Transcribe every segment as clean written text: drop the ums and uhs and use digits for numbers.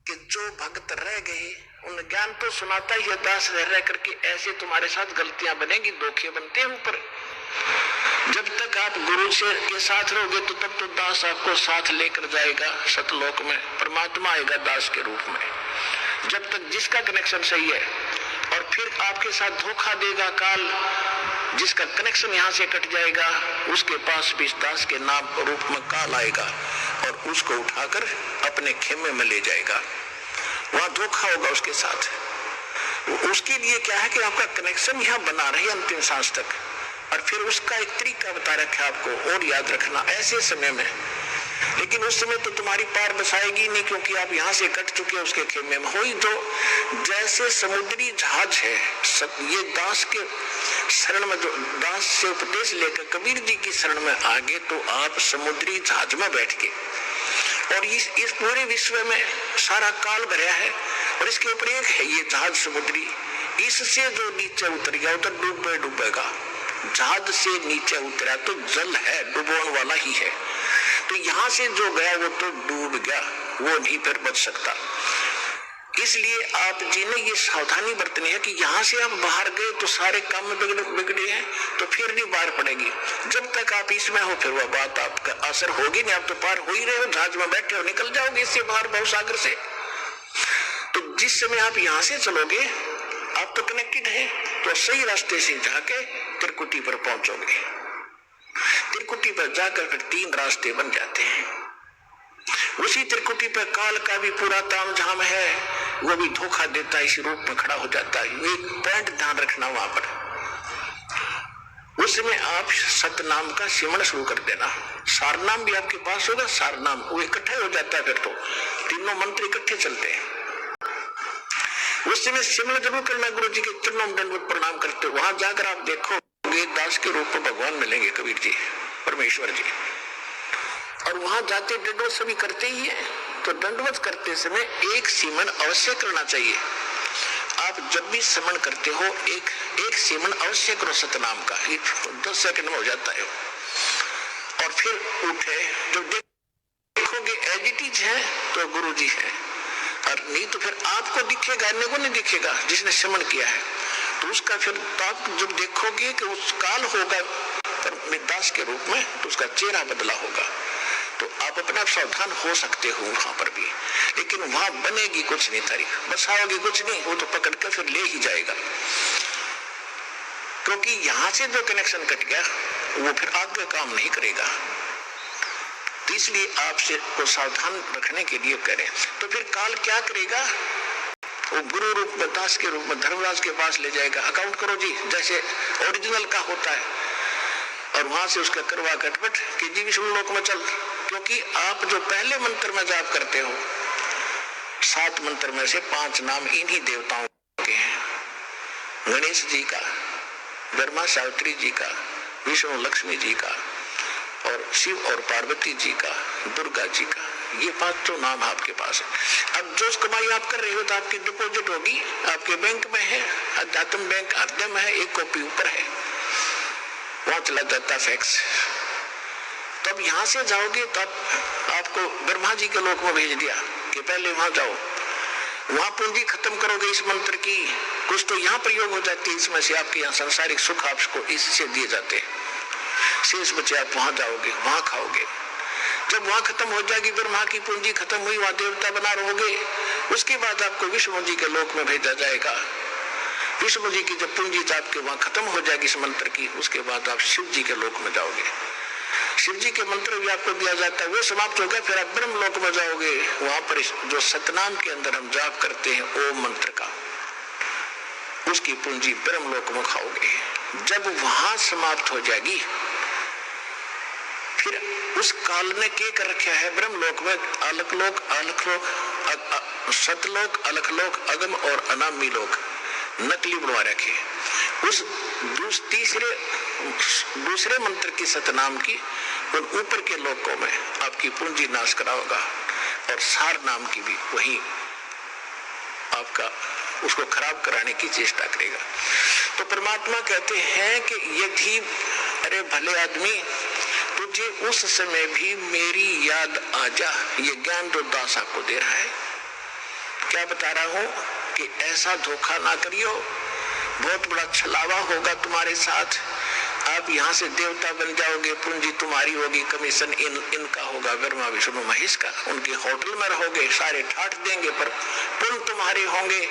कि जो भक्त रह गए उन ज्ञान तो सुनाता ही दास रह करके, ऐसे तुम्हारे साथ गलतियां बनेगी, धोखे बनते हैं ऊपर। जब तक आप गुरु से के साथ रहोगे तो तब तो दास आपको साथ लेकर जाएगा सतलोक में, परमात्मा आएगा दास के रूप में। जब तक जिसका कनेक्शन सही है, और फिर आपके साथ धोखा देगा काल, जिसका कनेक्शन यहाँ से कट जाएगा उसके पास भी दास के नाम रूप में काल आएगा और उसको उठाकर अपने खेमे में ले जाएगा। वहां धोखा होगा उसके साथ। उसके लिए क्या है कि आपका कनेक्शन यहाँ बना रहे अंतिम सांस तक, और फिर उसका एक तरीका बता रखा है आपको और याद रखना ऐसे समय में। लेकिन उस समय तो तुम्हारी पार बसाएगी नहीं, क्योंकि आप यहाँ से कट चुके हैं उसके खेमे में। हो ही तो जैसे समुद्री जहाज है, ये दास के शरण में, जो दास से उपदेश लेकर कबीर जी की शरण में आगे, तो आप समुद्री जहाज में बैठ के, और इस पूरे विश्व में सारा काल भरा है और इसके ऊपर एक है ये जहाज समुद्री। इससे जो नीचे उतर गया उधर डूबेगा। जहाज से नीचे उतरा तो जल है, डुबोने वाला ही है। तो यहाँ से जो गया वो तो डूब गया, वो नहीं फिर बच सकता। इसलिए आप जी ने ये सावधानी बरतनी है कि यहाँ से आप बाहर गए तो सारे काम बिगड़े हैं, तो फिर नहीं बाहर पड़ेगी। जब तक आप इसमें हो फिर वह बात आपका असर होगी नहीं। आप तो पार हो ही रहे हो, जहाज में बैठे हो, निकल जाओगे इससे बाहर भवसागर से। तो जिस समय आप यहाँ से चलोगे आप तो कनेक्टेड है, तो सही रास्ते से जाके त्रिकुटी पर पहुंचोगे। त्रिकुटी पर जाकर फिर 3 रास्ते बन जाते हैं। उसी त्रिकुटी पर काल का भी पूरा तामझाम है, वो भी धोखा देता है, इसी रूप में खड़ा हो जाता है। एक पॉइंट ध्यान रखना वहां पर, उसमें आप सतनाम का सिमरण शुरू कर देना। सारनाम भी आपके पास होगा, सारनाम वो इकट्ठा हो जाता है, फिर तो तीनों मंत्र इकट्ठे चलते हैं। उस समय सिमरण जरूर करना, गुरु जी के चरणों में दंडवत प्रणाम करते। वहां जाकर आप देखोगे दास के रूप में भगवान मिलेंगे, कबीर जी, परमेश्वर जी। और वहां जाते दंडवत सभी करते ही है, तो दंडवत करते समय एक सिमरण अवश्य करना चाहिए। आप जब भी स्मरण करते हो एक सिमरण अवश्य करो सतनाम का, 10 सेकंड में हो जाता है। और फिर उठे, जब देखोगे एज इट इज है तो गुरु जी है, और नहीं तो फिर आपको दिखेगा, अन्य को नहीं दिखेगा जिसने स्मरण किया है। तो उसका फिर आप जब देखोगे कि उस काल होगा दास के रूप में, तो उसका चेहरा बदला होगा। तो आप अपने आप सावधान हो सकते हो वहां पर भी, लेकिन वहां बनेगी कुछ नहीं तारीफ, बसाओगी कुछ नहीं, वो तो पकड़ कर फिर ले ही जाएगा। क्योंकि यहां से जो कनेक्शन कट गया वो फिर आगे काम नहीं करेगा। तो इसलिए आपसे को सावधान रखने के लिए करें। तो फिर काल क्या करेगा, वो गुरु रूप में दास के रूप में धर्मराज के पास ले जाएगा। अकाउंट करो जी जैसे ओरिजिनल का होता है, और वहां से उसका करवा कटपट कि जी विष्णु लोक में चल। क्योंकि आप जो पहले मंत्र में जाप करते हो, 7 मंत्र में से 5 नाम इन्हीं देवताओं के हैं, गणेश जी का, ब्रह्मा सावित्री जी का, विष्णु लक्ष्मी जी का, और शिव और पार्वती जी का, दुर्गा जी का। ये 5 तो नाम आपके पास है। अब जो कमाई आप कर रहे हो तो आपकी डिपॉजिट होगी, आपके बैंक में है, अध्यात्म बैंक हृदय में है, एक कॉपी ऊपर है, वहां चला जाता फैक्स। तब यहां से जाओगे तो आपको ब्रह्मा जी के लोक में भेज दिया कि पहले वहां जाओ, वहां पूंजी खत्म करोगे इस मंत्र की, कुछ तो यहाँ प्रयोग हो जाती है, इसमें से आपके यहाँ सांसारिक सुख आपको इससे दिए जाते हैं। शेष बचे आप वहां जाओगे, वहां खाओगे। जब वहां खत्म हो जाएगी, ब्रह्मा की पूंजी खत्म हुई, वहां देवता बना रहोगे, उसके बाद आपको विष्णु जी के लोक में भेजा जाएगा। विष्णु जी की जब पूंजी आपके वहां खत्म हो जाएगी इस मंत्र की, उसके बाद आप शिव जी के लोक में जाओगे। शिव जी के मंत्र भी आपको दिया जाता है, वो समाप्त हो गया, फिर आप ब्रह्म लोक में जाओगे। वहां पर जो सतनाम के अंदर हम जाप करते हैं ओम मंत्र का, उसकी पूंजी ब्रह्म लोक में खाओगे। जब वहां समाप्त हो जाएगी, फिर उस काल ने क्या कर रखा है ब्रह्म लोक में, अलखलोक, सतलोक, अलखलोक, अगम और अनामी लोक नकली बनवा रखे। उस दूसरे मंत्र की सतनाम की उन ऊपर के लोकों में आपकी पूंजी नाश कराओगा, और सार नाम की भी वही आपका उसको खराब कराने की चेष्टा करेगा। तो परमात्मा कहते हैं कि यदि अरे भले आदमी तुझे उस समय भी मेरी याद आ जा, ये ज्ञान जो दास आपको दे रहा है, क्या बता रहा हूं कि ऐसा धोखा ना करियो, बहुत बड़ा छलावा होगा तुम्हारे साथ। आप यहाँ से देवता बन जाओगे, पूंजी तुम्हारी होगी, कमीशन इनका होगा, ब्रह्मा विष्णु महेश का। उनके होटल में रहोगे, सारे ठाठ देंगे, पर पुण्य तुम्हारे होंगे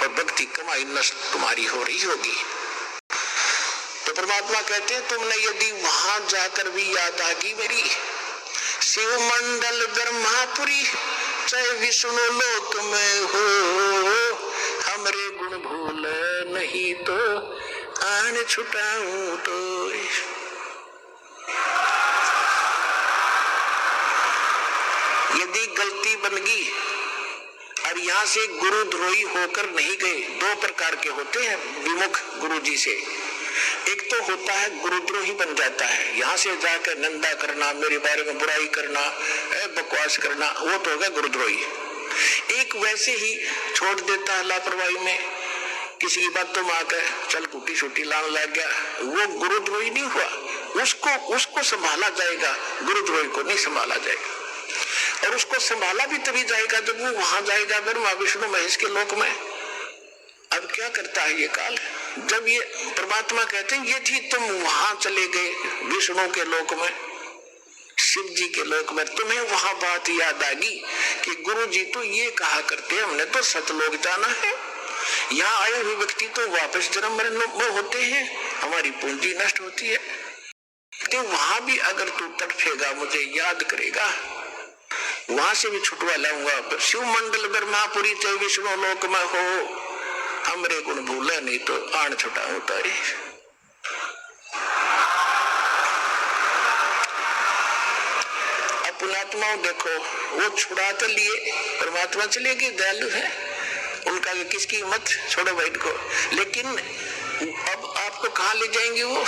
और भक्ति कमाई नष्ट तुम्हारी हो रही होगी। तो परमात्मा कहते हैं तुमने यदि वहां जाकर भी याद आगी मेरी, शिव मंडल ब्रह्मापुरी चाहे विष्णु लोक में हो, हमरे गुण भूल नहीं तो आन छुटाऊं तो। यदि गलती बन गई और यहाँ से गुरुद्रोही होकर नहीं गए, दो प्रकार के होते हैं विमुख गुरु जी से। एक तो होता है गुरुद्रोही बन जाता है, यहाँ से जाकर निंदा करना, मेरे बारे में बुराई करना, बकवास करना, वो तो होगा गुरुद्रोही। एक वैसे ही छोड़ देता है लापरवाही में, किसी की बात तो आकर चल कुटी छुट्टी लाने लग गया, वो गुरुद्रोही नहीं हुआ। उसको संभाला जाएगा, गुरुद्रोही को नहीं संभाला जाएगा। और उसको संभाला भी तभी जाएगा जब वो वहां जाएगा ब्रह्मा विष्णु महेश के लोक में। अब क्या करता है ये काल, जब ये परमात्मा कहते हैं यदि तुम वहां चले गए विष्णु के लोक में, शिव जी के लोक में, तुम्हें वहां बात याद आगी कि गुरु जी तो ये कहा करते हैं हमने तो सतलोक जाना है, यहाँ आए हुए व्यक्ति तो वापस जन्म मरण में होते हैं, हमारी पूंजी नष्ट होती है। तो वहां भी अगर तू तड़फेगा, मुझे याद करेगा, वहां से भी छुटवा लाऊंगा। शिव मंडल ब्रह्मापुरी चाहे विष्णु लोक में हो, हमरे गुण भूला नहीं तो आन छुटाऊं तारी। पुण्यात्माओं देखो, वो छुड़ा तो लिए, परमात्मा चले गए, दयालु है, उनका किसकी हिम्मत, छोड़ो बैठ को। लेकिन अब आपको कहाँ ले जाएंगे वो?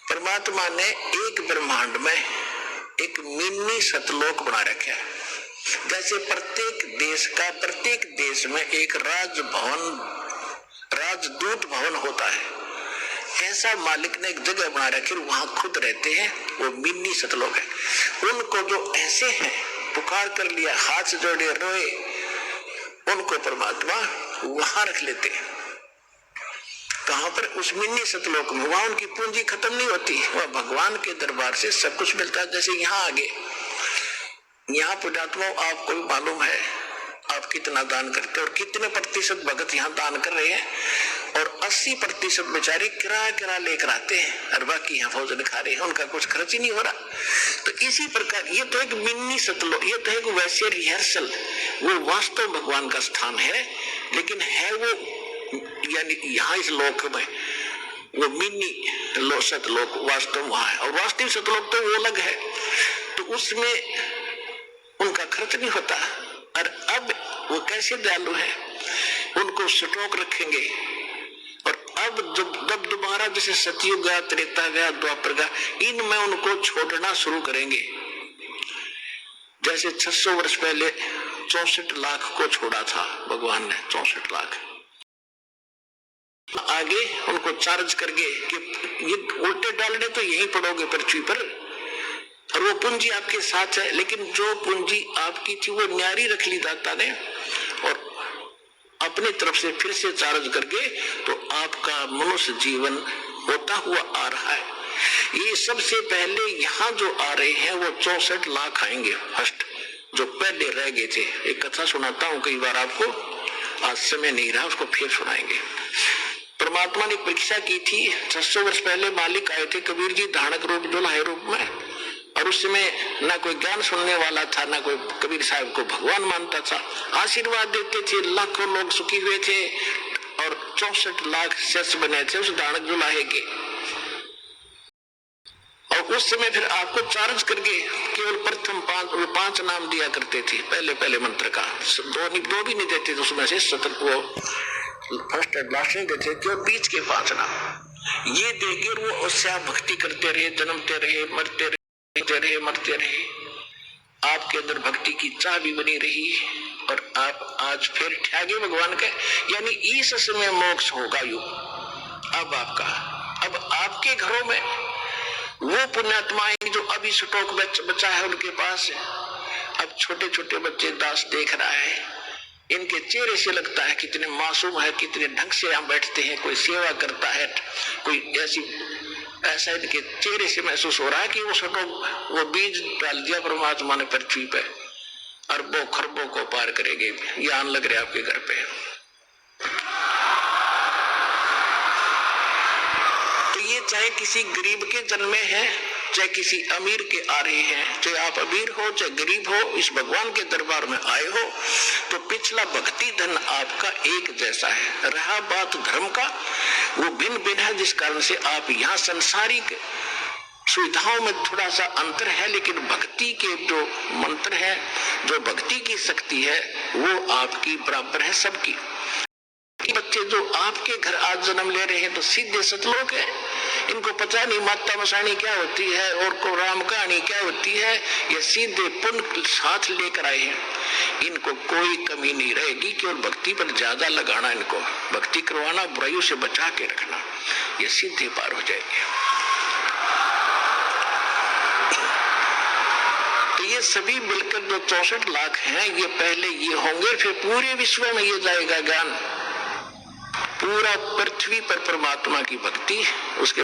परमात्मा ने एक ब्रह्मांड में एक मिनी सतलोक बना रखा है। जैसे प्रत्येक देश में एक राजभवन, राजदूत भवन होता है, ऐसा मालिक ने एक जगह बना रखी, वहां खुद रहते हैं, वो मिनी सतलोक है। उनको जो ऐसे हैं पुकार कर लिया, हाथ जोड़े रोए, उनको परमात्मा वहां रख लेते हैं। कहां पर? उस मिनी सतलोक में। वहां उनकी पूंजी खत्म नहीं होती, वह भगवान के दरबार से सब कुछ मिलता है। जैसे यहाँ आगे, यहाँ पुण्यात्मा आपको भी मालूम है आप कितना दान करते हैं और कितने प्रतिशत भगत यहाँ दान कर रहे हैं, और 80% बेचारे किराया लेकर आते हैं और बाकी यहाँ भोजन खा रहे हैं, उनका कुछ खर्च ही नहीं हो रहा। तो इसी प्रकार ये तो एक मिनी सतलोक, ये तो एक वैसे रिहर्सल, वो वास्तव भगवान का स्थान है, लेकिन है वो यानी यहाँ इस लोक में वो मिनी सतलोक वास्तव वहां है, और वास्तविक सतलोक तो वो अलग है। तो उसमें उनका खर्च नहीं होता। और अब वो कैसे दयालु है, उनको स्टॉक रखेंगे। और अब जब दोबारा जैसे सतयुग गया, त्रेता गया, द्वापर गया, इनमें उनको छोड़ना शुरू करेंगे। जैसे 600 वर्ष पहले 64 लाख को छोड़ा था भगवान ने, 64 लाख। आगे उनको चार्ज करके कि ये उल्टे डालने तो यही पड़ोगे पृथ्वी पर, और वो पूंजी आपके साथ है। लेकिन जो पूंजी आपकी थी वो न्यारी रख ली दाता ने, और अपनी तरफ से फिर से चार्ज करके तो आपका मनुष्य जीवन होता हुआ आ रहा है। ये सबसे पहले यहाँ जो आ रहे हैं वो 64 लाख आएंगे फर्स्ट, जो पहले रह गए थे। एक कथा सुनाता हूँ कई बार आपको, आज समय नहीं रहा, उसको फिर सुनाएंगे। परमात्मा ने परीक्षा की थी, 600 वर्ष पहले मालिक आए थे कबीर जी धानक रूप दुल्हाए रूप में, और उस समय ना कोई ज्ञान सुनने वाला था, ना कोई कबीर साहब को भगवान मानता था। आशीर्वाद देते थे, लाखों लोग सुखी हुए थे, और 64 लाख शिष्य बने थे उस धानक दुल्हाए के। और उस समय फिर आपको चार्ज करके केवल प्रथम 5 नाम दिया करते थे, पहले मंत्र का, दो भी नहीं देते थे उसमें से, वो फर्स्ट एंड लास्ट नहीं देते थे, और बीच के 5 नाम ये देके वो उससे आप भक्ति करते रहे, जन्मते रहे, मरते रहे। आपके अंदर भक्ति की चाह भी बनी रही, और आप आज फिर ठहगे भगवान के, यानी इस समय मोक्ष होगा यू। अब आपके घरों में वो पुण्यात्माएं जो अभी स्टॉक बचा है उनके पास, अब छोटे छोटे बच्चे दास देख रहा है, इनके चेहरे से लगता है कितने मासूम है, कितने ढंग से यहाँ बैठते हैं, कोई सेवा करता है, कोई ऐसा इनके चेहरे से महसूस हो रहा है कि वो बीज डाल दिया परमात्मा ने पृथ्वी पे, अरबों खरबों को पार करेंगे। ये आन लग रहे आपके घर पे। तो ये चाहे किसी गरीब के जन्मे हैं, चाहे किसी अमीर के आ रहे हैं, चाहे आप अमीर हो चाहे गरीब हो, इस भगवान के दरबार में आए हो, तो पिछला भक्ति धन आपका एक जैसा है। रहा बात धर्म का, वो भिन्न भिन्न है, जिस कारण से आप यहाँ संसारिक सुविधाओं में थोड़ा सा अंतर है, लेकिन भक्ति के जो मंत्र है, जो भक्ति की शक्ति है, वो आपकी बराबर है सबकी। बच्चे जो आपके घर आज जन्म ले रहे हैं तो सीधे सतलोक है, इनको पता नहीं माता मसाणी क्या होती है और को राम कहानी क्या होती है, ये सीधे पुण्य साथ लेकर आए हैं। इनको कोई कमी नहीं रहेगी, केवल भक्ति पर ज्यादा लगाना, इनको भक्ति करवाना, बुराइयों से बचा के रखना, ये सीधे पार हो जाएंगे। तो ये सभी मिलकर जो 64 लाख हैं, ये पहले ये होंगे, फिर पूरे विश्व में ये जाएगा ज्ञान, पूरा पृथ्वी पर परमात्मा की भक्ति, उसके